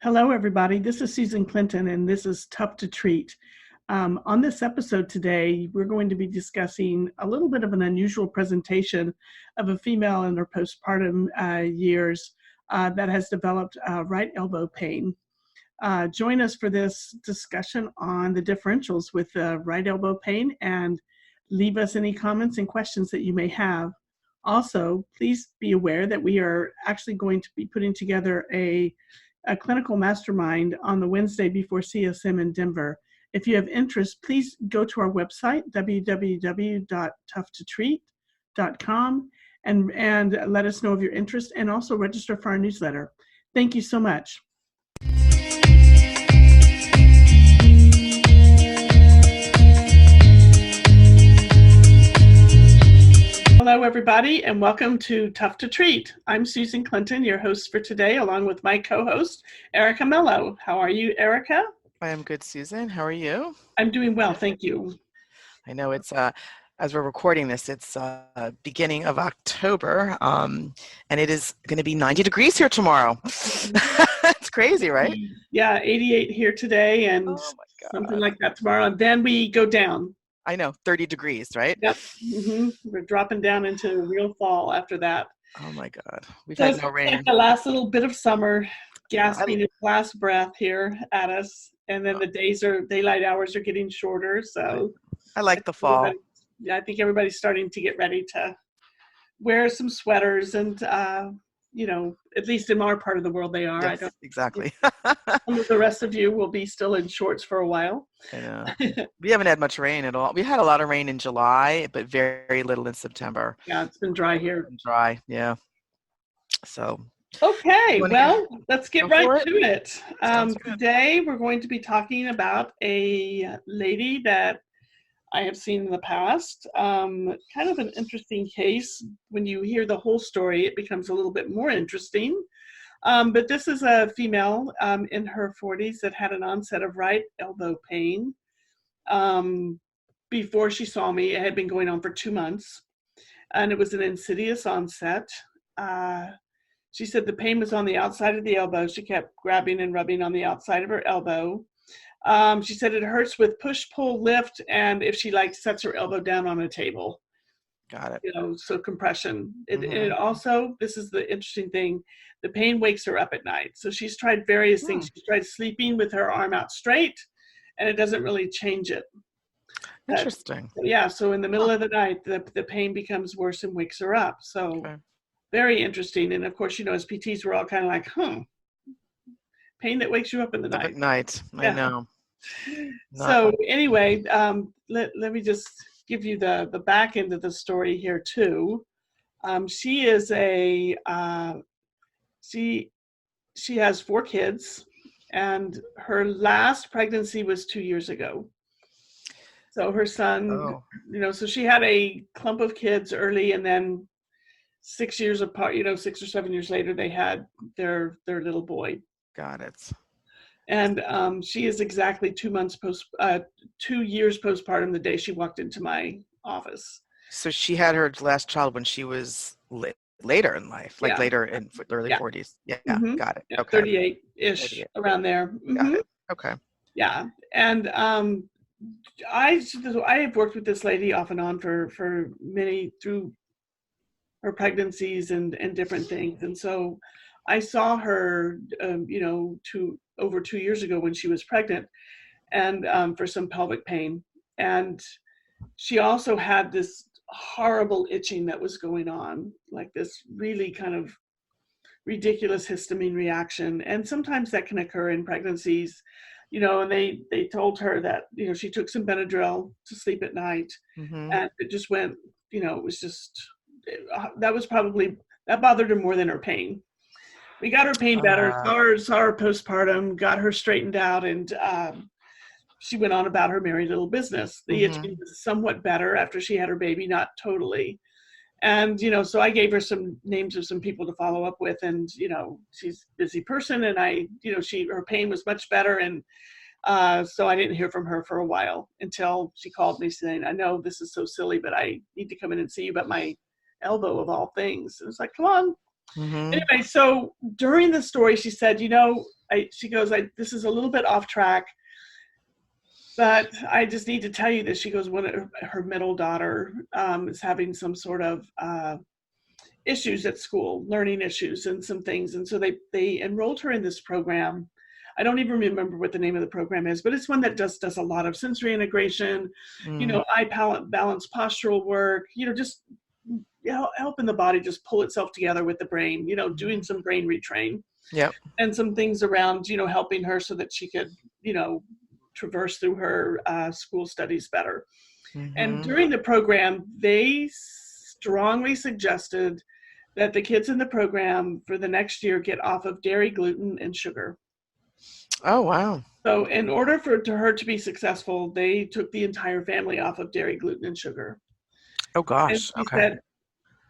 Hello, everybody. This is Susan Clinton, and this is Tough to Treat. On this episode today, we're going to be discussing a little bit of an unusual presentation of a female in her postpartum years that has developed right elbow pain. Join us for this discussion on the differentials with right elbow pain, and leave us any comments and questions that you may have. Also, please be aware that we are actually going to be putting together a clinical mastermind on the Wednesday before CSM in Denver. If you have interest, please go to our website, www.toughtotreat.com, and let us know of your interest, and also register for our newsletter. Thank you so much. Hello, everybody, and welcome to Tough to Treat. I'm Susan Clinton, your host for today, along with my co-host, Erica Mello. How are you, Erica? I am good, Susan. How are you? I'm doing well, thank you. I know it's, as we're recording this, it's beginning of October, and it is going to be 90 degrees here tomorrow. It's crazy, right? Yeah, 88 here today, and something like that tomorrow, and then we go down. I know, 30 degrees, right? Yep. We're dropping down into real fall after that. Oh my God. We've had no rain. Like the last little bit of summer, gasping its last breath here at us. And then the daylight hours are getting shorter. So I like the fall. I think everybody's starting to get ready to wear some sweaters and, at least in our part of the world they are. Yes, exactly. Some of the rest of you will be still in shorts for a while. Yeah. We haven't had much rain at all. We had a lot of rain in July, but very little in September. Yeah, it's been dry here. Dry, yeah. So. Okay, well, let's get right to it. Today we're going to be talking about a lady that I have seen in the past. Kind of an interesting case. When you hear the whole story, it becomes a little bit more interesting. But this is a female in her 40s that had an onset of right elbow pain. Before she saw me, it had been going on for 2 months, and it was an insidious onset. She said the pain was on the outside of the elbow. She kept grabbing and rubbing on the outside of her elbow. She said it hurts with push, pull, lift, and if she sets her elbow down on a table. Got it. So compression. It also, this is the interesting thing, the pain wakes her up at night. So she's tried various things. She's tried sleeping with her arm out straight, and it doesn't really change it. Interesting. So in the middle of the night, the pain becomes worse and wakes her up. So very interesting. And of course, as PTs, we're all kind of like, pain that wakes you up in the night. At night, I know. So anyway, let me just give you the back end of the story here too. She is she has 4 kids, and her last pregnancy was 2 years ago. So her son, so she had a clump of kids early, and then 6 years apart, 6 or 7 years later, they had their little boy. Got it. And she is exactly 2 years postpartum the day she walked into my office. So she had her last child when she was later in life, later in the early 40s. Yeah, got it. Okay. 38-ish, around there. Got it. Okay. Yeah, and I have worked with this lady off and on for through her pregnancies and different things. And so I saw her, over 2 years ago when she was pregnant, and for some pelvic pain. And she also had this horrible itching that was going on, like this really kind of ridiculous histamine reaction. And sometimes that can occur in pregnancies, and they told her that, she took some Benadryl to sleep at night, and it just went, it was just, that bothered her more than her pain. We got her pain better, saw her postpartum, got her straightened out, and she went on about her merry little business. The itching was somewhat better after she had her baby, not totally. And, so I gave her some names of some people to follow up with, and, she's a busy person, and her pain was much better. And so I didn't hear from her for a while until she called me saying, I know this is so silly, but I need to come in and see you about my elbow of all things. And it's like, come on. Anyway, so during the story, she said, she goes, this is a little bit off track, but I just need to tell you this. She goes, her middle daughter is having some sort of issues at school, learning issues and some things. And so they enrolled her in this program. I don't even remember what the name of the program is, but it's one that does a lot of sensory integration, eye balance, postural work, just helping the body just pull itself together with the brain, doing some brain retrain. Yep. And some things around, helping her so that she could, traverse through her school studies better. And during the program, they strongly suggested that the kids in the program for the next year get off of dairy, gluten, and sugar. Oh, wow. So in order for her to be successful, they took the entire family off of dairy, gluten, and sugar. Oh, gosh. And she Okay. said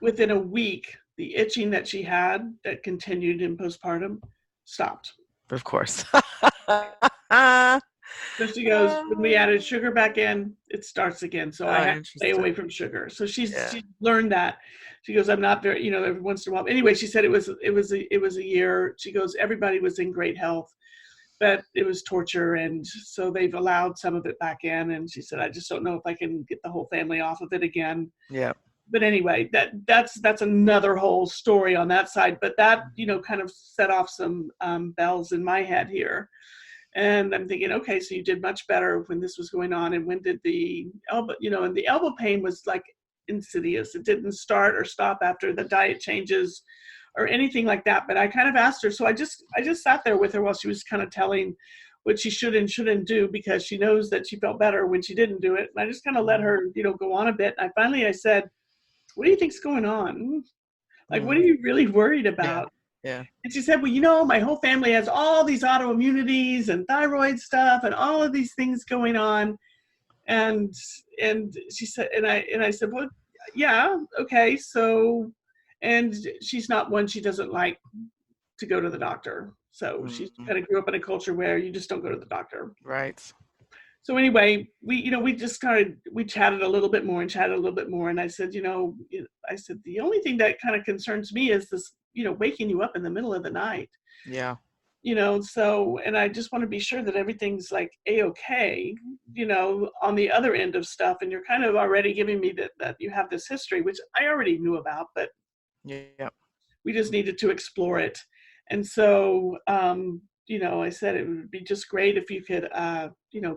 within a week, the itching that she had that continued in postpartum stopped. Of course. So she goes, when we added sugar back in, it starts again. So I have to stay away from sugar. So she's learned that. She goes, I'm not very, every once in a while. Anyway, she said it was a year. She goes, everybody was in great health, but it was torture. And so they've allowed some of it back in. And she said, I just don't know if I can get the whole family off of it again. Yeah. But anyway, that's another whole story on that side. But that, kind of set off some bells in my head here. And I'm thinking, okay, so you did much better when this was going on. And when did the elbow, and the elbow pain was like insidious. It didn't start or stop after the diet changes or anything like that. But I kind of asked her. So I just sat there with her while she was kind of telling what she should and shouldn't do, because she knows that she felt better when she didn't do it. And I just kind of let her, go on a bit. And I said, what do you think's going on? Like, what are you really worried about? Yeah. And she said, well, my whole family has all these autoimmunities and thyroid stuff and all of these things going on. And she said, and I said, well, yeah, okay. So, and she's not one, she doesn't like to go to the doctor. So she kind of grew up in a culture where you just don't go to the doctor. Right. So anyway, we chatted a little bit more. And I said, the only thing that kind of concerns me is this, waking you up in the middle of the night. Yeah. So, and I just want to be sure that everything's like A-okay, on the other end of stuff. And you're kind of already giving me that you have this history, which I already knew about, but we just needed to explore it. And so, I said it would be just great if you could,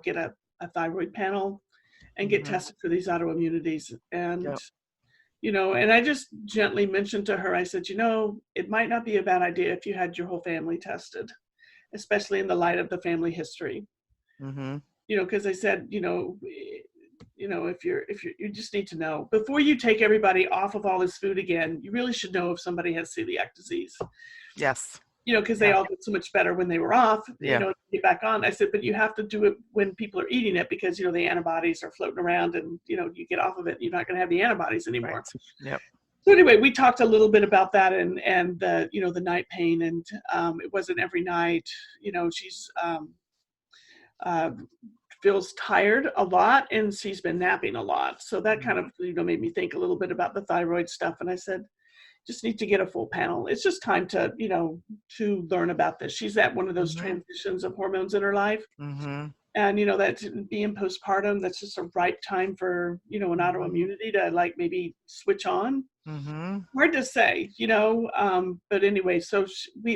get a thyroid panel and get tested for these autoimmunities. And, and I just gently mentioned to her, I said, it might not be a bad idea if you had your whole family tested, especially in the light of the family history. Because I said, if you just need to know before you take everybody off of all this food again, you really should know if somebody has celiac disease. Yes. Because they all did so much better when they were off, to get back on. I said, but you have to do it when people are eating it, because, the antibodies are floating around and, you get off of it, you're not going to have the antibodies anymore. Right. Yep. So anyway, we talked a little bit about that and the, the night pain, and it wasn't every night. She's feels tired a lot, and she's been napping a lot. So that kind of, made me think a little bit about the thyroid stuff. And I said, just need to get a full panel. It's just time to, to learn about this. She's at one of those transitions of hormones in her life. And, that being postpartum, that's just a ripe time for, an autoimmunity to like maybe switch on. Hard to say, but anyway, so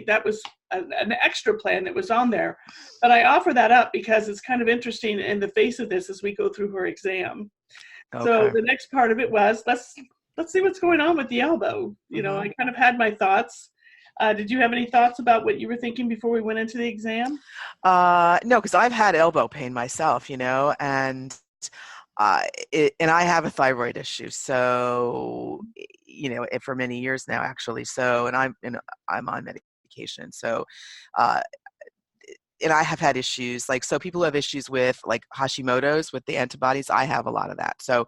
that was an extra plan that was on there. But I offer that up because it's kind of interesting in the face of this as we go through her exam. Okay. So the next part of it was, let's see what's going on with the elbow. I kind of had my thoughts. Did you have any thoughts about what you were thinking before we went into the exam? No, because I've had elbow pain myself, and and I have a thyroid issue. So, for many years now, actually. So, and I'm on medication. So, and I have had issues, so people have issues with like Hashimoto's with the antibodies. I have a lot of that. So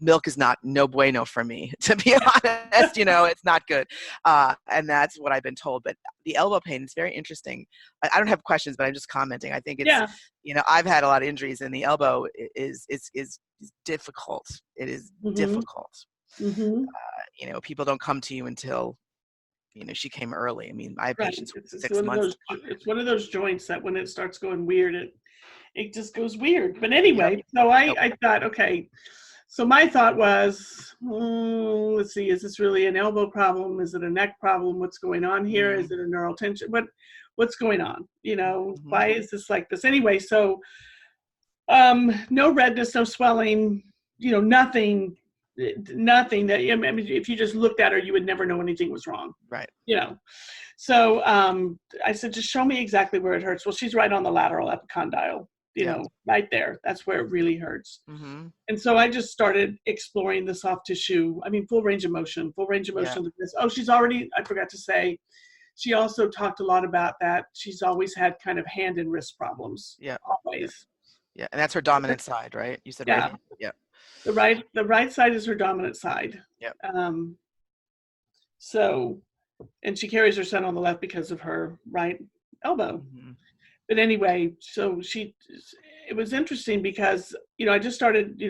milk is no bueno for me, to be honest, it's not good. And that's what I've been told. But the elbow pain is very interesting. I don't have questions, but I'm just commenting. I think it's, I've had a lot of injuries, and the elbow is difficult. It is difficult. People don't come to you until she came early. I mean, I have Right. patients with It's 6 months. it's one of those joints that when it starts going weird, it just goes weird. But Yep. anyway, so Yep. I thought, okay. So my thought was, let's see, is this really an elbow problem? Is it a neck problem? What's going on here? Is it a neural tension? What's going on? Why is this like this? Anyway, so no redness, no swelling, nothing that, I mean, if you just looked at her, you would never know anything was wrong. Right. So I said, just show me exactly where it hurts. Well, she's right on the lateral epicondyle, right there. That's where it really hurts. Mm-hmm. And so I just started exploring the soft tissue. I mean, full range of motion of this. Oh, I forgot to say, she also talked a lot about that. She's always had kind of hand and wrist problems. Yeah. Always. Yeah. And that's her dominant side, right? You said right? Yeah. The right side is her dominant side. Yeah. So, and she carries her son on the left because of her right elbow. Mm-hmm. But anyway, so it was interesting because, I just started,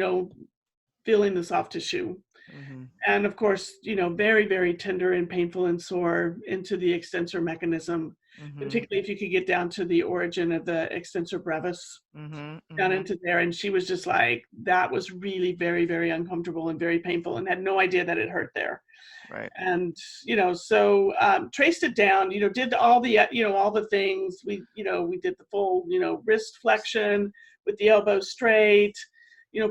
feeling the soft tissue. Mm-hmm. And of course, very, very tender and painful and sore into the extensor mechanism, particularly if you could get down to the origin of the extensor brevis, down into there. And she was just like, that was really very, very uncomfortable and very painful, and had no idea that it hurt there. Right. And, so traced it down, did all the, all the things. We did the full, wrist flexion with the elbow straight,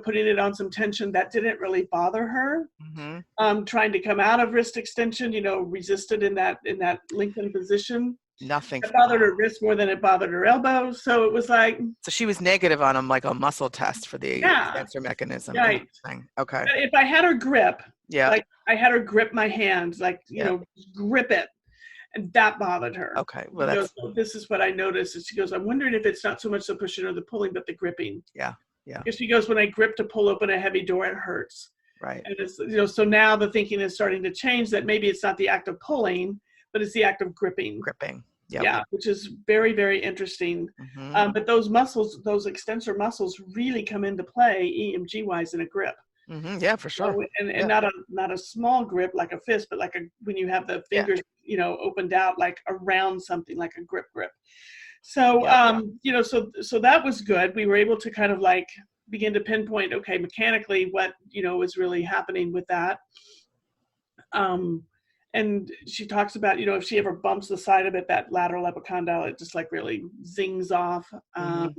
putting it on some tension. That didn't really bother her. Trying to come out of wrist extension, resisted in that lengthened position. Nothing. It bothered her wrist more than it bothered her elbow. So it was like. So she was negative on them, like a muscle test for the extensor mechanism. Right. Okay. But if I had her grip, like I had her grip my hands, like, grip it. And that bothered her. Okay. Well, this is what I noticed. And she goes, I'm wondering if it's not so much the pushing or the pulling, but the gripping. Yeah. Yeah. Because she goes, when I grip to pull open a heavy door, it hurts. Right. And it's, so now the thinking is starting to change, that maybe it's not the act of pulling, but it's the act of gripping. Yep. Yeah, which is very, very interesting. But those muscles, those extensor muscles, really come into play EMG wise in a grip. Yeah, for sure. So, and not a small grip like a fist, but like when you have the fingers, opened out like around something, like a grip. So, so that was good. We were able to kind of like begin to pinpoint, okay, mechanically what, is really happening with that. And she talks about, if she ever bumps the side of it, that lateral epicondyle, it just like really zings off. Go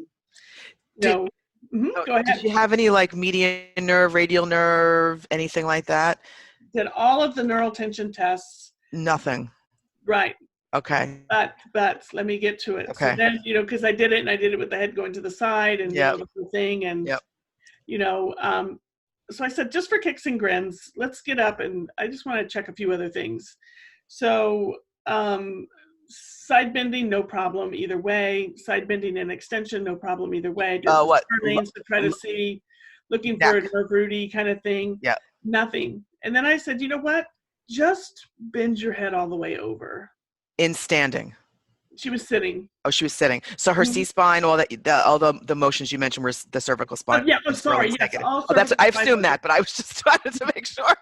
ahead. Did you have any like median nerve, radial nerve, anything like that? Did all of the neural tension tests. Nothing. Right. Okay. But let me get to it. Okay. So then, because I did it with the head going to the side and the whole thing. And, so I said, just for kicks and grins, let's get up, and I just want to check a few other things. So side bending, no problem either way. Side bending and extension, no problem either way. What? To try to see, looking for a nerve rooty kind of thing. Yeah. Nothing. And then I said, you know what? Just bend your head all the way over. In standing. She was sitting. Oh, she was sitting. So her C-spine, all the motions you mentioned were the cervical spine. Yeah, I'm sorry. Yes, I assumed that, but I was just trying to make sure.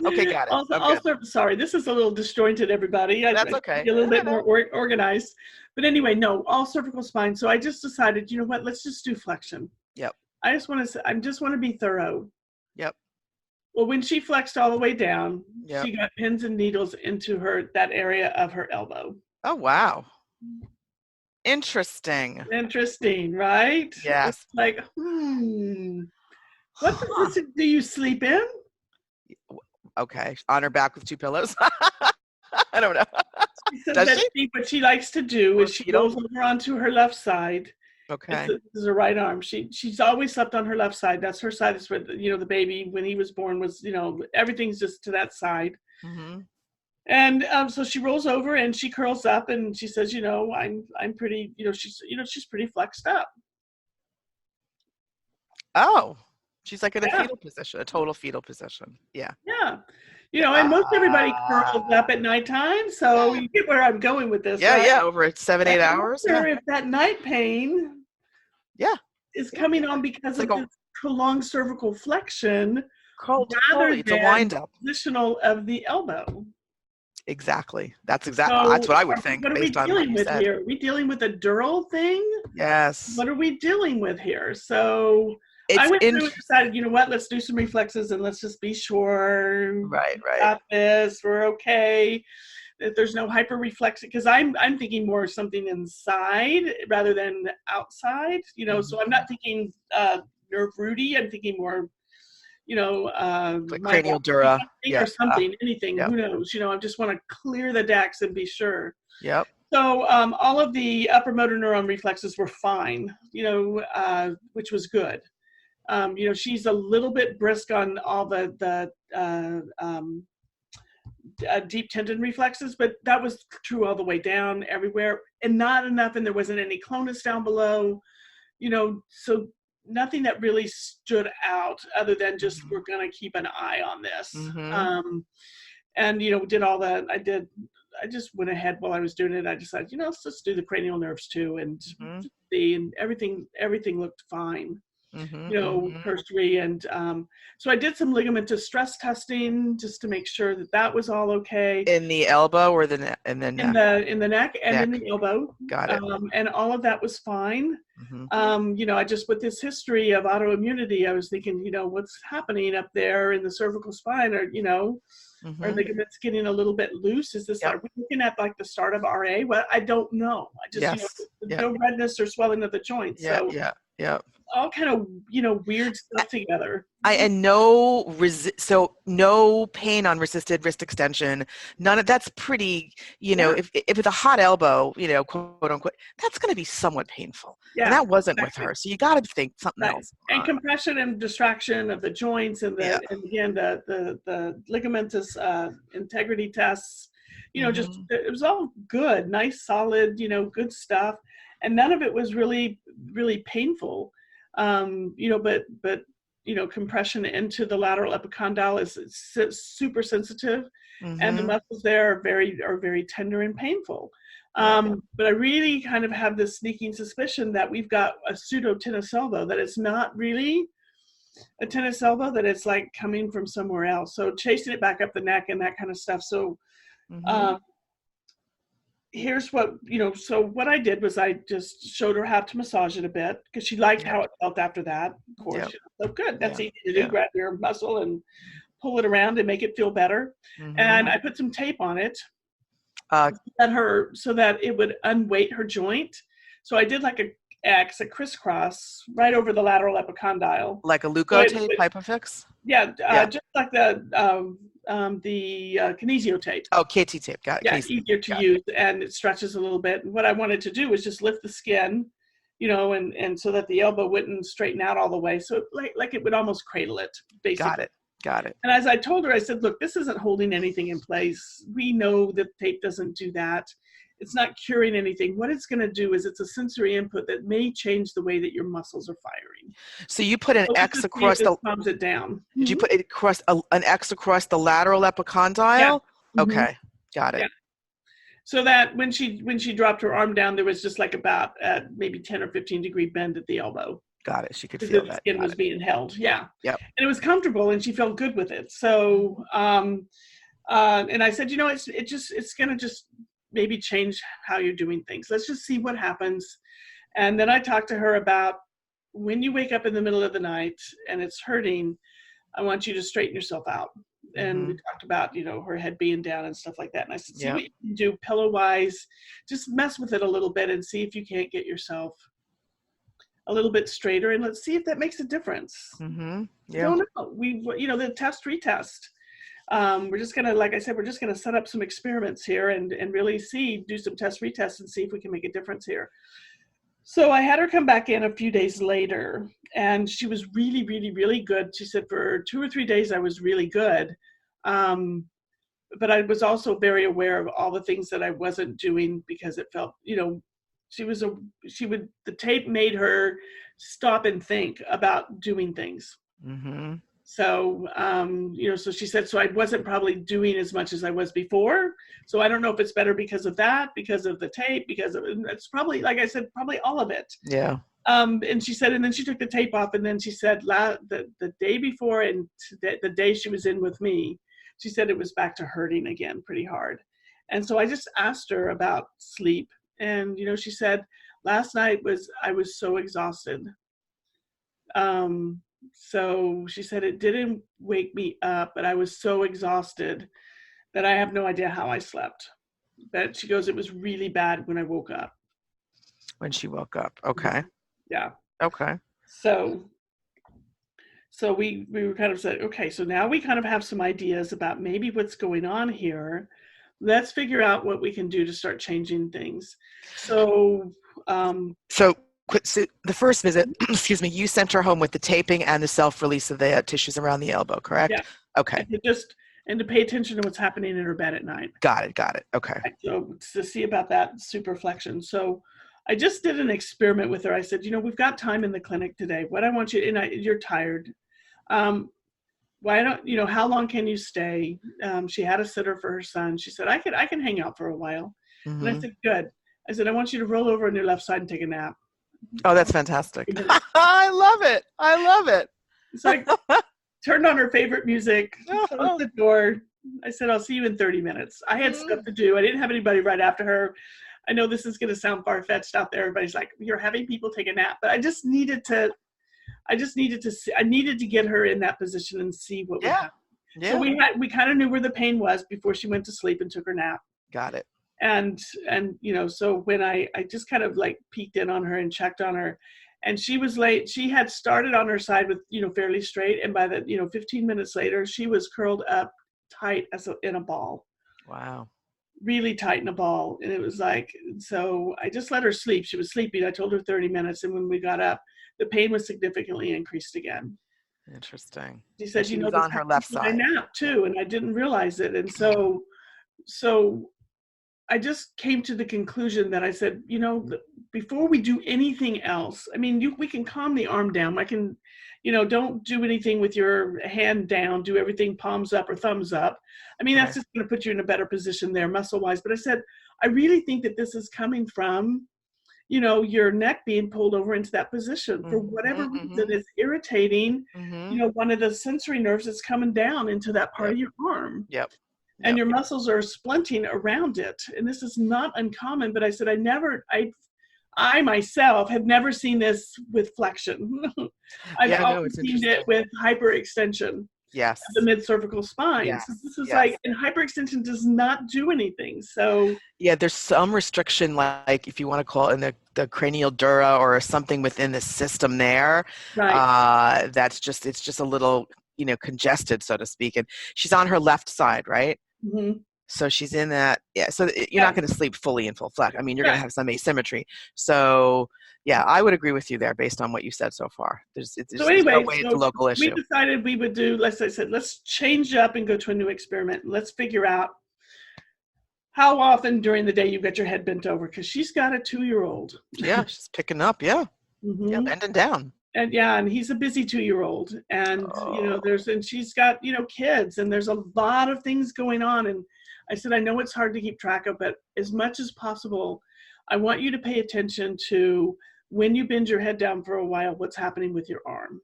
Okay, got it. Sorry, this is a little disjointed, everybody. That's okay. A little bit more organized. But anyway, no, all cervical spine. So I just decided, you know what? Let's just do flexion. Yep. I just want to be thorough. Yep. Well, when she flexed all the way down, she got pins and needles into that area of her elbow. Oh, wow. Interesting, right? Yes. It's like, what position do you sleep in? Okay. On her back with 2 pillows. I don't know. She said what she likes to do is she goes over onto her left side. Okay. This is her right arm. She's always slept on her left side. That's her side. That's where the baby, when he was born, was, everything's just to that side. And so she rolls over and she curls up and she says, I'm pretty, she's pretty flexed up. Oh, she's like in a fetal position, a total fetal position. Yeah. Yeah. And most everybody curls up at nighttime. So you get where I'm going with this. Yeah. Right? Yeah. Over 7-8 hours. If that night pain is coming on because of this prolonged cervical flexion, rather it's a wind up positional of the elbow. Exactly. That's So what I would think what are we based on what dealing you with said. here? Are we dealing with a dural thing? Yes. What are we dealing with here? So I It's went in through and decided, you know what, let's do some reflexes and let's just be sure right, we right. got this, we're okay. That there's no hyperreflex, because I'm thinking more something inside rather than outside, you know. So I'm not thinking nerve rooty. I'm thinking more, you know, Like my cranial dura. or Yep. something, anything. Yep. Who knows? You know, I just want to clear the decks and be sure. Yep. So all of the upper motor neuron reflexes were fine, you know, which was good. You know, she's a little bit brisk on all the deep tendon reflexes, but that was true all the way down everywhere, and not enough, and there wasn't any clonus down below, you know, so nothing that really stood out other than just we're going to keep an eye on this. And, you know, did all that. I just went ahead while I was doing it. I decided, you know, let's just do the cranial nerves too, and see, and everything looked fine. You know, cursory, and so I did some ligamentous stress testing just to make sure that that was all okay. In the elbow or the neck? In the neck and in the elbow. Got it. And all of that was fine. You know, I just, with this history of autoimmunity, I was thinking, you know, what's happening up there in the cervical spine, or, you know, are ligaments getting a little bit loose? Is this, are we looking at like the start of RA? Well, I don't know. I just, you know, no redness or swelling of the joints. All kind of, you know, weird stuff together. And no pain on resisted wrist extension. None of that's pretty, you know, if it's a hot elbow, you know, quote unquote, that's going to be somewhat painful. And that wasn't with her. So you got to think something else. And compression and distraction of the joints, and and again, the ligamentous integrity tests, you know, just, it was all good, nice, solid, you know, good stuff. And none of it was really, really painful. You know, but you know, compression into the lateral epicondyle is super sensitive, and the muscles there are very tender and painful. But I really kind of have this sneaking suspicion that we've got a pseudo tennis elbow, that it's not really a tennis elbow, that it's like coming from somewhere else. So chasing it back up the neck and that kind of stuff. So here's what, you know, so what I did was I just showed her how to massage it a bit, because she liked how it felt after that. Of course, so good. That's easy to do. Grab your muscle and pull it around and make it feel better. And I put some tape on it so that it would unweight her joint. So I did like a crisscross right over the lateral epicondyle, like a Leuco tape, Hypofix. Just like the kinesio tape. Oh, KT tape. Got it. Yeah, easier to use, and it stretches a little bit. And what I wanted to do was just lift the skin, you know, and so that the elbow wouldn't straighten out all the way. So like it would almost cradle it, basically. Got it. And as I told her, I said, look, this isn't holding anything in place. We know that tape doesn't do that. It's not curing anything. What it's going to do is it's a sensory input that may change the way that your muscles are firing. So you put an X across the, calms it down. Did you put it across an X across the lateral epicondyle? Okay, got it. Yeah. So that when she dropped her arm down, there was just like about maybe 10 or 15 degree bend at the elbow. Got it. She could feel that. The skin was being held. Yeah. Yep. And it was comfortable, and she felt good with it. So, and I said, you know, it's going to just maybe change how you're doing things. Let's just see what happens. And then I talked to her about, when you wake up in the middle of the night and it's hurting, I want you to straighten yourself out. And we talked about, you know, her head being down and stuff like that. And I said, see what you can do pillow wise, just mess with it a little bit and see if you can't get yourself a little bit straighter, and let's see if that makes a difference. Don't know. You know, the test retest. We're just gonna, like I said, we're just gonna set up some experiments here and really do some test retests and see if we can make a difference here. So I had her come back in a few days later, and she was really, really, really good. She said for 2 or 3 days I was really good, but I was also very aware of all the things that I wasn't doing, because it felt, you know, the tape made her stop and think about doing things. So, you know, so she said, so I wasn't probably doing as much as I was before. So I don't know if it's better because of that, because of the tape, it's probably, like I said, probably all of it. Yeah. And she said, and then she took the tape off, and then she said the day before and the day she was in with me, she said it was back to hurting again pretty hard. And so I just asked her about sleep. And, she said, last night I was so exhausted. So she said it didn't wake me up, but I was so exhausted that I have no idea how I slept. But she goes, it was really bad when I woke up. When she woke up. Okay. Yeah. Okay. So we were kind of said, okay, so now we kind of have some ideas about maybe what's going on here. Let's figure out what we can do to start changing things. So the first visit, excuse me, you sent her home with the taping and the self-release of the tissues around the elbow, correct? Yeah. Okay. And to pay attention to what's happening in her bed at night. Got it. Okay. So to see about that super flexion. So I just did an experiment with her. I said, we've got time in the clinic today. What I want you, you're tired. Why don't, how long can you stay? She had a sitter for her son. She said, I can hang out for a while. Mm-hmm. And I said, good. I said, I want you to roll over on your left side and take a nap. Oh, that's fantastic. I love it. So I turned on her favorite music, closed the door. I said, I'll see you in 30 minutes. I had stuff to do. I didn't have anybody right after her. I know this is going to sound far-fetched out there. Everybody's like, you're having people take a nap. But I needed to get her in that position and see what would happen. Yeah. So we kind of knew where the pain was before she went to sleep and took her nap. Got it. And so when I just kind of like peeked in on her and checked on her, and she was late. She had started on her side with, fairly straight. And by the, 15 minutes later, she was curled up tight in a ball. Wow. Really tight in a ball. And it was like, so I just let her sleep. She was sleeping. I told her 30 minutes. And when we got up, the pain was significantly increased again. She said, she was on her left side. I napped too, and I didn't realize it. And so I just came to the conclusion that I said, before we do anything else, I mean, we can calm the arm down. I can, don't do anything with your hand down, do everything palms up or thumbs up. I mean, that's just going to put you in a better position there muscle-wise. But I said, I really think that this is coming from, your neck being pulled over into that position for whatever reason is irritating, one of the sensory nerves that's coming down into that part of your arm. And your muscles are splinting around it. And this is not uncommon, but I said, I myself have never seen this with flexion. I've always seen it with hyperextension. Yes. Of the mid-cervical spine. Yes. So this is and hyperextension does not do anything. So there's some restriction, like if you want to call it in the cranial dura or something within the system there. Right. It's just a little, congested, so to speak. And she's on her left side, right? Mm-hmm. So she's in that, so you're not going to sleep fully in full flex. I mean, you're going to have some asymmetry. So, I would agree with you there based on what you said so far. There's no way it's a local issue. We decided we would do, let's change up and go to a new experiment. Let's figure out how often during the day you get your head bent over, because she's got a 2-year-old. Yeah, she's picking up, bending down. And he's a busy 2-year-old. And, and she's got, kids, and there's a lot of things going on. And I said, I know it's hard to keep track of, but as much as possible, I want you to pay attention to when you bend your head down for a while, what's happening with your arm.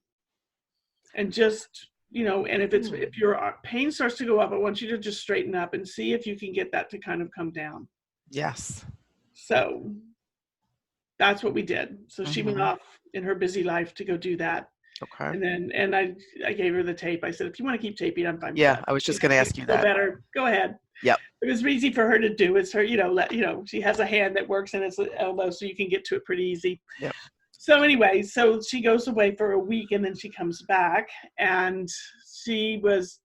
And just, and if your pain starts to go up, I want you to just straighten up and see if you can get that to kind of come down. Yes. So that's what we did. So she went off in her busy life to go do that. Okay. And I gave her the tape. I said, if you want to keep taping, I'm fine. Yeah, I was just going to ask you that. Better. Go ahead. Yep. It was easy for her to do. It's her, she has a hand that works in its elbow, so you can get to it pretty easy. Yep. So anyway, so she goes away for a week and then she comes back, and she was,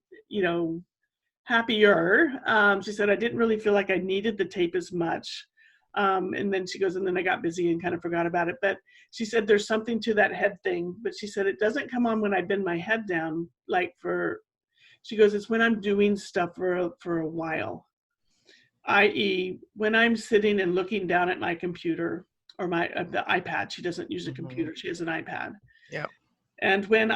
happier. She said, I didn't really feel like I needed the tape as much. And then she goes, and then I got busy and kind of forgot about it. But she said, there's something to that head thing. But she said, it doesn't come on when I bend my head down, she goes, it's when I'm doing stuff for a while, i.e. when I'm sitting and looking down at my computer or the iPad. She doesn't use a computer. She has an iPad. Yeah. And when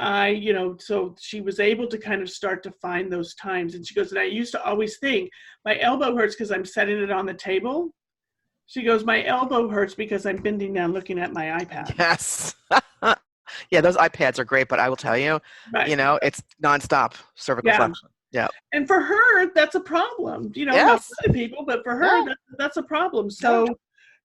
so she was able to kind of start to find those times. And she goes, and I used to always think my elbow hurts because I'm setting it on the table. She goes, my elbow hurts because I'm bending down looking at my iPad. Yes. Yeah, those iPads are great, but I will tell you, it's nonstop cervical flexion. Yeah. And for her, that's a problem, not Yes. for other people, but for her, Yeah. that's a problem. Yeah. So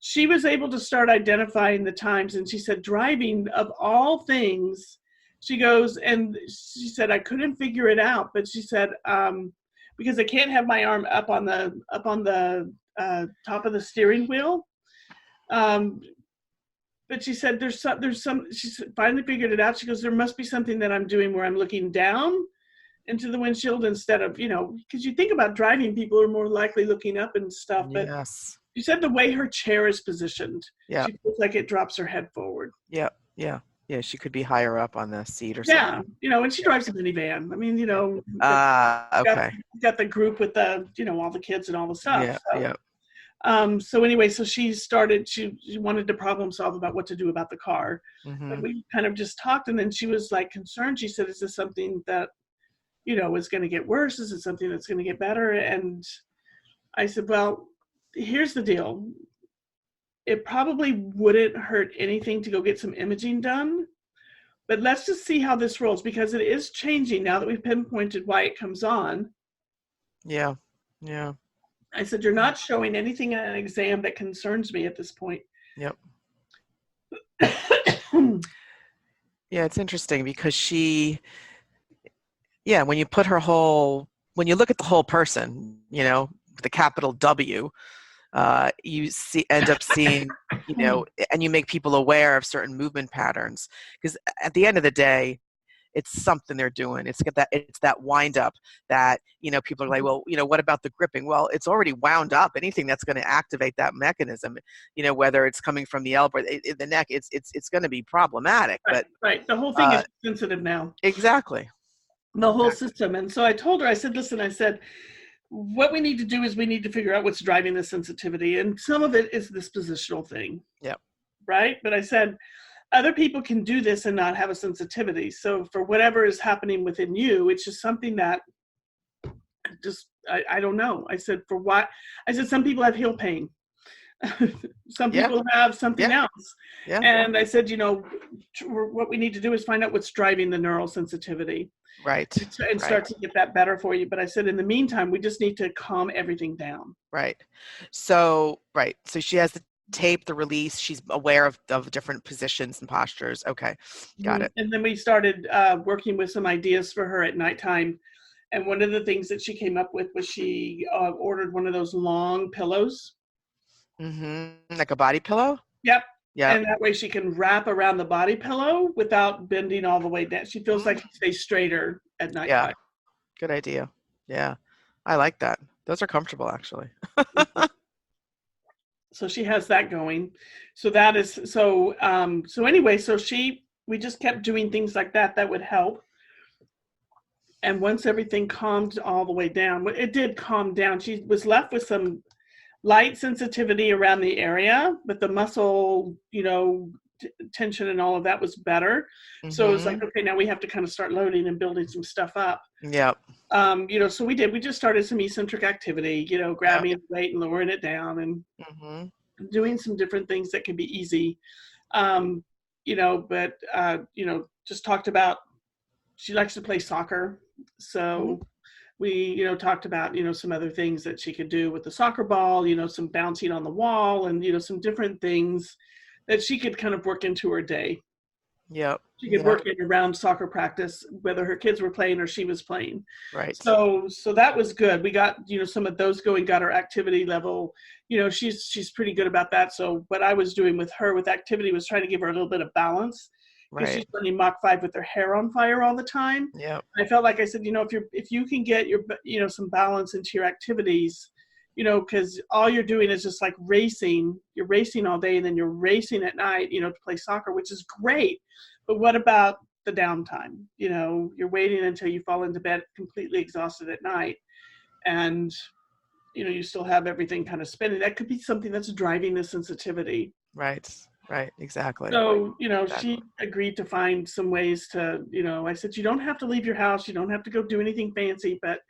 she was able to start identifying the times. And she said, driving of all things, she goes, and she said, I couldn't figure it out. But she said, because I can't have my arm up on the top of the steering wheel. But she said, she finally figured it out. She goes, there must be something that I'm doing where I'm looking down into the windshield instead of, because you think about driving, people are more likely looking up and stuff. But Yes. she said the way her chair is positioned, Yeah. she feels like it drops her head forward. Yeah. Yeah. Yeah. She could be higher up on the seat or something. Yeah. And she drives a minivan. I mean, Okay. got the group with the, all the kids and all the stuff. Yeah. So. Yeah. So anyway, so she wanted to problem solve about what to do about the car. Mm-hmm. And we kind of just talked, and then she was like concerned. She said, is this something that, is going to get worse? Is it something that's going to get better? And I said, well, here's the deal. It probably wouldn't hurt anything to go get some imaging done, but let's just see how this rolls, because it is changing now that we've pinpointed why it comes on. Yeah. Yeah. I said, you're not showing anything in an exam that concerns me at this point. Yep. Yeah, it's interesting because when you look at the whole person, the capital W, you end up seeing, and you make people aware of certain movement patterns, because at the end of the day, it's something they're doing. It's that wind up that, people are like, well, what about the gripping? Well, it's already wound up. Anything that's going to activate that mechanism, whether it's coming from the elbow, the neck, it's going to be problematic. Right. The whole thing is sensitive now. Exactly. The whole system. And so I told her, I said, listen, what we need to do is we need to figure out what's driving the sensitivity. And some of it is this positional thing. Yep. Right. But I said, other people can do this and not have a sensitivity. So for whatever is happening within you, it's just something that I don't know. I said, for what? I said, some people have heel pain. Some people have something else. Yeah. And I said, what we need to do is find out what's driving the neural sensitivity. Right. And start to get that better for you. But I said, in the meantime, we just need to calm everything down. Right. So she has the tape, the release. She's aware of different positions and postures. Okay. Got it. And then we started working with some ideas for her at nighttime. And one of the things that she came up with was she ordered one of those long pillows. Mm-hmm. Like a body pillow? Yep. Yeah. And that way she can wrap around the body pillow without bending all the way down. She feels like she stays straighter at night. Yeah. Good idea. Yeah. I like that. Those are comfortable, actually. So she has that going. So that is, so anyway, we just kept doing things like that would help. And once everything calmed all the way down, it did calm down. She was left with some light sensitivity around the area, but the muscle, tension and all of that was better. Mm-hmm. So it was like, okay, now we have to kind of start loading and building some stuff up. Yeah. So we we just started some eccentric activity, grabbing the weight and lowering it down and doing some different things that can be easy. Just talked about, she likes to play soccer. So we, talked about, some other things that she could do with the soccer ball, some bouncing on the wall and, some different things that she could kind of work into her day. Yep. She could work in around soccer practice, whether her kids were playing or she was playing. Right. So that was good. We got, some of those going, got her activity level. She's pretty good about that. So what I was doing with her with activity was trying to give her a little bit of balance. Because she's running Mach 5 with her hair on fire all the time. Yeah. I felt like I said, if you can get your, some balance into your activities, because all you're doing is just like racing. You're racing all day and then you're racing at night, to play soccer, which is great. But what about the downtime? You're waiting until you fall into bed completely exhausted at night. And, you still have everything kind of spinning. That could be something that's driving the sensitivity. Right. Right, exactly. So, she agreed to find some ways to, I said, you don't have to leave your house. You don't have to go do anything fancy. But,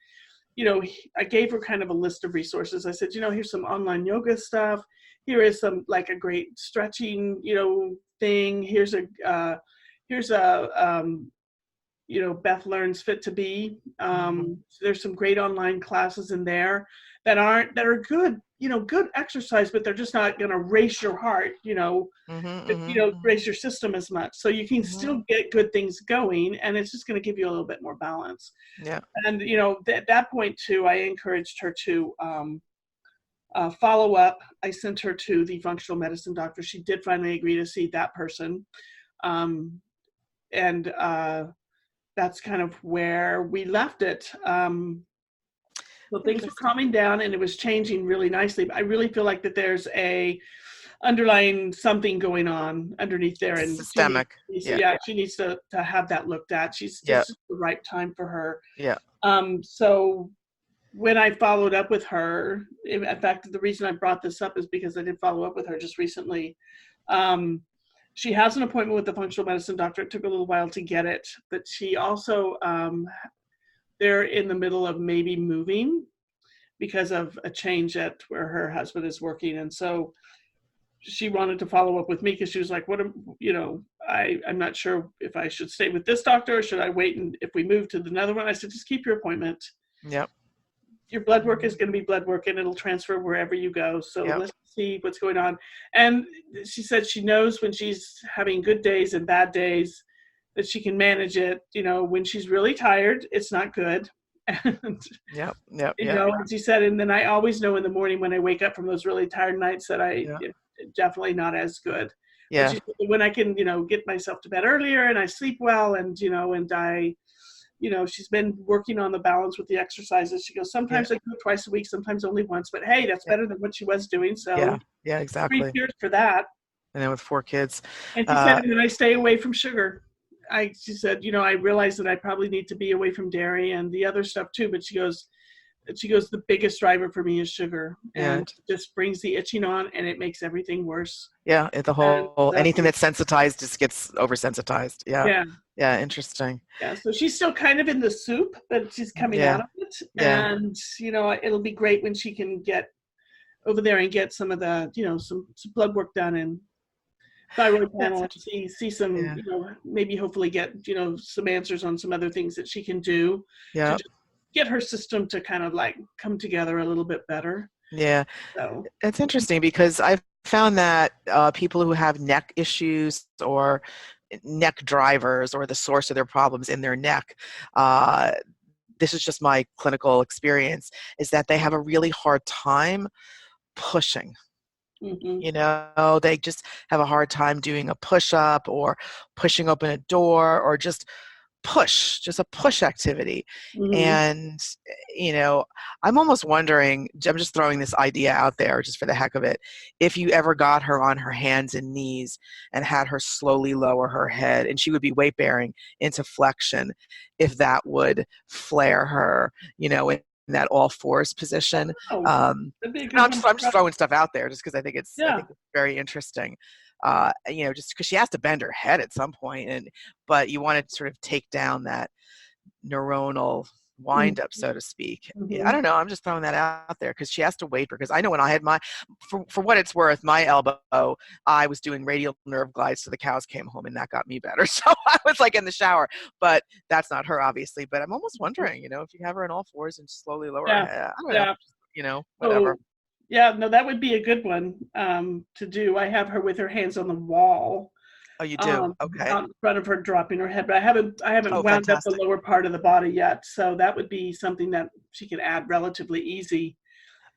I gave her kind of a list of resources. I said, here's some online yoga stuff. Here is some, like a great stretching, thing. Here's a Beth Learns Fit to Be. Mhm. So there's some great online classes in there that are good, good exercise, but they're just not going to race your heart, Mhm. but, Mhm. raise your system as much. So you can Mhm. still get good things going, and it's just going to give you a little bit more balance. Yeah. And, at that point too, I encouraged her to follow up. I sent her to the functional medicine doctor. She did finally agree to see that person. Um, and that's kind of where we left it. So things were Interesting. calming down and it was changing really nicely. But I really feel like that there's a underlying something going on underneath there, and Systemic. Yeah. she needs to have that looked at. Yeah. This is the right time for her. Yeah. So when I followed up with her, in fact, the reason I brought this up is because I did follow up with her just recently. She has an appointment with the functional medicine doctor. It took a little while to get it, but she also, they're in the middle of maybe moving because of a change at where her husband is working. And so she wanted to follow up with me because she was like, I'm not sure if I should stay with this doctor or should I wait, and if we move to another one. I said, just keep your appointment. Yep. Your blood work is going to be blood work and it'll transfer wherever you go. So Yep. let's see what's going on. And she said she knows when she's having good days and bad days that she can manage it. When she's really tired, it's not good. And, Yep. Yep. Yep. and she said, and then I always know in the morning when I wake up from those really tired nights that Yeah. definitely not as good. Yeah. But she said, when I can, get myself to bed earlier and I sleep well and, and I, she's been working on the balance with the exercises. She goes, sometimes I do it twice a week, sometimes only once, but hey, that's better than what she was doing. So Yeah. Yeah. 3 Exactly. cheers for that. And then with 4 kids. And she said, and then I stay away from sugar. She said, I realize that I probably need to be away from dairy and the other stuff too, but she goes, the biggest driver for me is sugar, and it just brings the itching on and it makes everything worse. Yeah, the whole anything that's sensitized just gets oversensitized. Yeah. Yeah, interesting. Yeah, so she's still kind of in the soup, but she's coming out of it. Yeah. And it'll be great when she can get over there and get some of the some blood work done and thyroid panel, and see some maybe hopefully get some answers on some other things that she can do to just get her system to kind of like come together a little bit better. Yeah. So it's interesting because I've found that people who have neck issues or neck drivers or the source of their problems in their neck, this is just my clinical experience, is that they have a really hard time pushing. Mm-hmm. They just have a hard time doing a push-up or pushing open a door or just a push activity. Mm-hmm. And, I'm almost wondering, I'm just throwing this idea out there just for the heck of it, if you ever got her on her hands and knees and had her slowly lower her head and she would be weight bearing into flexion, if that would flare her, in that all fours position. I'm just throwing stuff out there just because I think it's very interesting. Just because she has to bend her head at some point, but you want to sort of take down that neuronal wind up, so to speak. Mm-hmm. I don't know. I'm just throwing that out there because she has to wait, because I know when I had for what it's worth, my elbow, I was doing radial nerve glides till the cows came home, and that got me better. So I was like in the shower, but that's not her, obviously. But I'm almost wondering, if you have her on all fours and slowly lower her head, I don't know, whatever. No, that would be a good one to do. I have her with her hands on the wall. Oh, you do? Okay. Out in front of her, dropping her head, but I haven't wound up the lower part of the body yet. So that would be something that she could add relatively easy.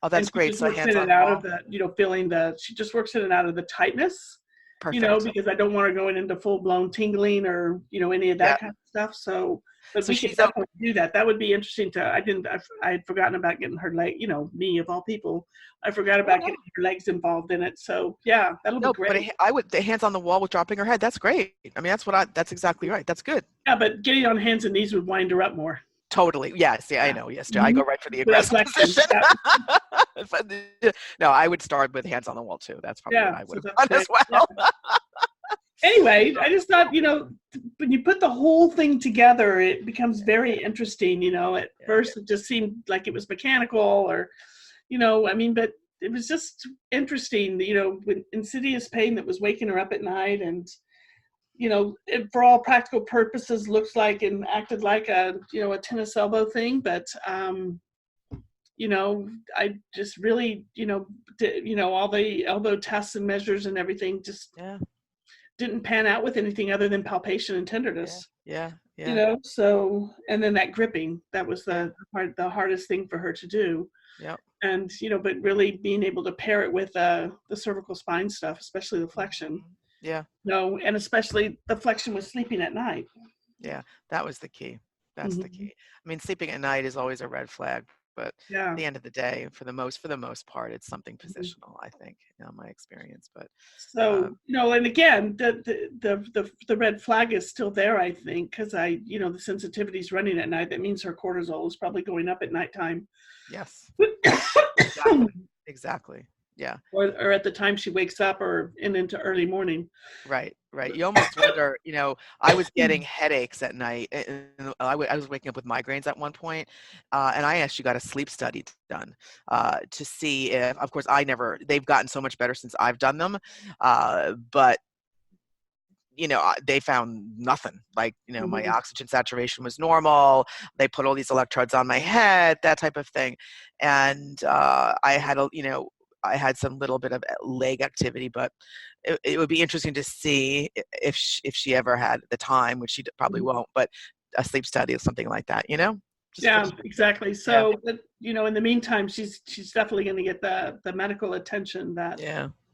Oh, that's great. So hands on the wall. Of the, feeling she just works in and out of the tightness. Perfect. Because I don't want her going into full blown tingling or any of that kind of stuff. So, but we should definitely do that. That would be interesting I had forgotten about getting her leg. Me of all people, I forgot about getting her legs involved in it. So yeah, that'll be great. But the hands on the wall with dropping her head. That's great. I mean, that's exactly right. That's good. Yeah, but getting on hands and knees would wind her up more. Totally. Yes. Yeah, I know. Yes. I go right for the aggressive position. No, I would start with hands on the wall too. That's probably what I would have done as well. Yeah. Anyway, I just thought, when you put the whole thing together, it becomes very interesting. At first it just seemed like it was mechanical or, but it was just interesting, with insidious pain that was waking her up at night. And for all practical purposes, looks like and acted like a tennis elbow thing, but I just really, did, all the elbow tests and measures and everything just didn't pan out with anything other than palpation and tenderness. Yeah. So, and then that gripping, that was the hardest thing for her to do. Yep. And, but really being able to pair it with the cervical spine stuff, especially the flexion. Yeah. No, and especially the flexion with sleeping at night. Yeah, that was the key. That's the key. I mean, sleeping at night is always a red flag, but at the end of the day, for the most part, it's something positional, I think, my experience. But so, and again, the red flag is still there, I think, because the sensitivity is running at night. That means her cortisol is probably going up at nighttime. Yes. Exactly. Yeah. Or at the time she wakes up or into early morning. Right. You almost wonder, I was getting headaches at night. And I was waking up with migraines at one point, and I actually got a sleep study done to see if, of course, they've gotten so much better since I've done them, but they found nothing. Like, my oxygen saturation was normal. They put all these electrodes on my head, that type of thing. And I had some little bit of leg activity, but it would be interesting to see if she ever had the time, which she probably won't, but a sleep study or something like that, exactly. So, but, in the meantime, she's definitely going to get the medical attention that,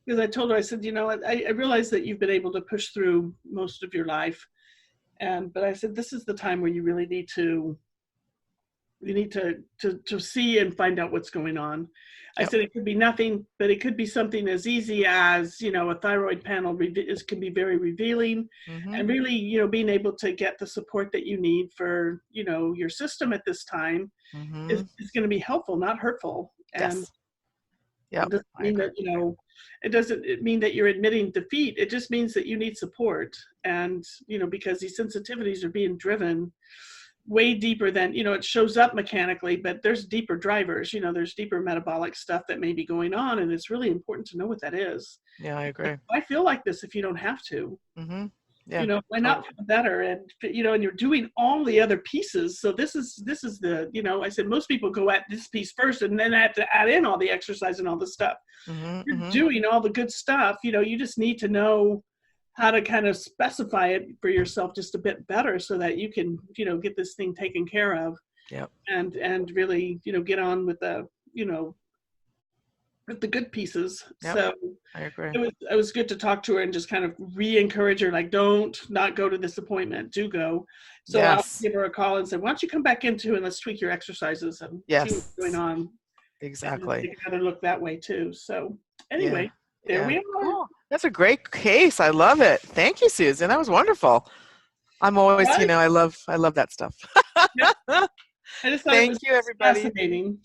because I told her, I said, I realize that you've been able to push through most of your life. But I said, this is the time where you really need to see and find out what's going on. I said it could be nothing, but it could be something as easy as, a thyroid panel can be very revealing, and really, being able to get the support that you need for, your system at this time is going to be helpful, not hurtful. And it doesn't mean that, it doesn't mean that you're admitting defeat. It just means that you need support. And, because these sensitivities are being driven way deeper than, it shows up mechanically, but there's deeper drivers, there's deeper metabolic stuff that may be going on. And it's really important to know what that is. Yeah, I agree. I feel like this if you don't have to. Yeah, why not feel better? And, and you're doing all the other pieces. So this is the, I said, most people go at this piece first and then have to add in all the exercise and all the stuff. You're doing all the good stuff. You just need to know how to kind of specify it for yourself just a bit better so that you can, get this thing taken care of. And really, get on with the, with the good pieces. So I agree. It was good to talk to her and just kind of re-encourage her, like, don't not go to this appointment, do go. So I'll give her a call and say, why don't you come back into and let's tweak your exercises and see what's going on. Exactly. Take another look that way too. So anyway, there we are. Oh, that's a great case. I love it. Thank you, Susan. That was wonderful. I'm always, I love that stuff. I just thought it was everybody. Fascinating.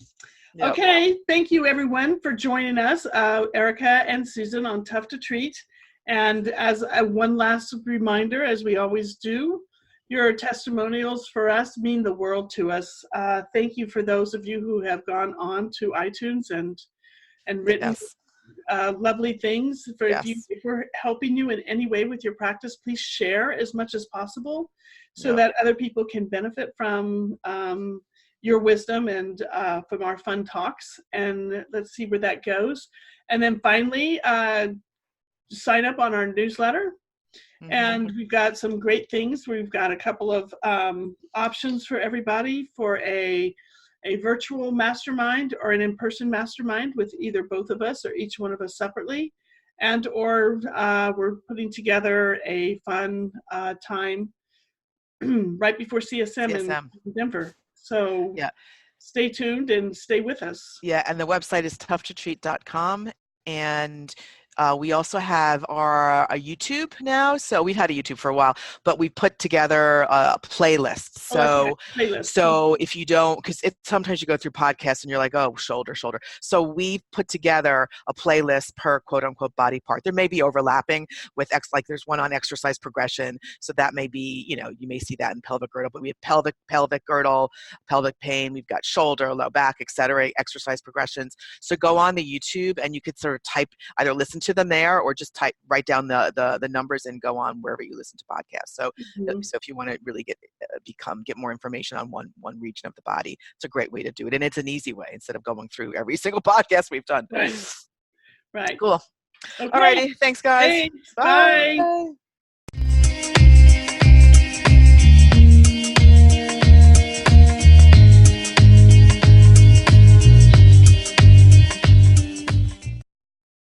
Okay, thank you everyone for joining us, Erica and Susan on Tough to Treat. And as one last reminder, as we always do, your testimonials for us mean the world to us. Thank you for those of you who have gone on to iTunes and written lovely things. If we're helping you in any way with your practice, please share as much as possible so that other people can benefit from your wisdom and from our fun talks. And let's see where that goes. And then finally, sign up on our newsletter. And we've got some great things. We've got a couple of options for everybody for a virtual mastermind or an in-person mastermind with either both of us or each one of us separately. Or we're putting together a fun time right before CSM in Denver. So stay tuned and stay with us. Yeah, and the website is toughtotreat.com. And we also have our YouTube now. So we've had a YouTube for a while, but we put together a playlist. So if you don't, because sometimes you go through podcasts and you're like, oh, shoulder. So we put together a playlist per quote unquote body part. There may be overlapping with like there's one on exercise progression. So that may be, you may see that in pelvic girdle, but we have pelvic girdle, pelvic pain. We've got shoulder, low back, etc. exercise progressions. So go on the YouTube and you could sort of either listen to them there, or just write down the numbers and go on wherever you listen to podcasts. So so if you want to really get more information on one region of the body, it's a great way to do it, and it's an easy way instead of going through every single podcast we've done. Right. Right. Cool. Okay. All righty. Thanks, guys. Thanks. Bye. Bye.